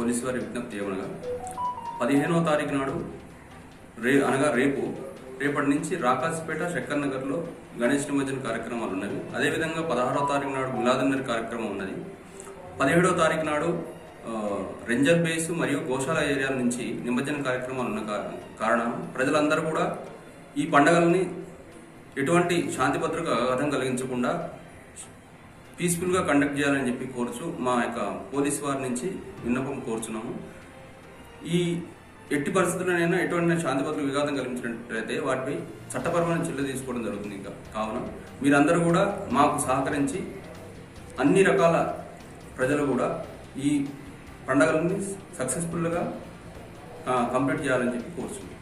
Police వారి విజ్ఞప్తి ఏమనగా 15వ తారీఖు నాడు అనగా రేపటి నుంచి రాకాసిపేట శంకర్ నగర్లో గణేష్ నిమజ్జన కార్యక్రమాలు ఉన్నవి. అదేవిధంగా 16వ తారీఖు నాడు మిలాదున్నర్ కార్యక్రమం ఉన్నది. 17వ తారీఖు నాడు రెంజల్ బేస్ మరియు గోశాల ఏరియాల నుంచి నిమజ్జన కార్యక్రమాలు ఉన్న కారణం ప్రజలందరూ కూడా ఈ పండుగల్ని ఎటువంటి శాంతి భద్రత ఆఘాతం కలిగించకుండా పీస్ఫుల్గా కండక్ట్ చేయాలని చెప్పి కోరుచు మా యొక్క పోలీసు వారి నుంచి విన్నపం కోరుచున్నాము. ఈ ఎట్టి పరిస్థితుల్లోనైనా ఎటువంటి శాంతి భద్రతకు విఘాతం కలిగించినట్లయితే వాటిపై చట్టపరమైన చర్యలు తీసుకోవడం జరుగుతుంది. కావున మీరందరూ కూడా మాకు సహకరించి అన్ని రకాల ప్రజలు కూడా ఈ పండుగలని సక్సెస్ఫుల్గా కంప్లీట్ చేయాలని చెప్పి కోరుచున్నాం.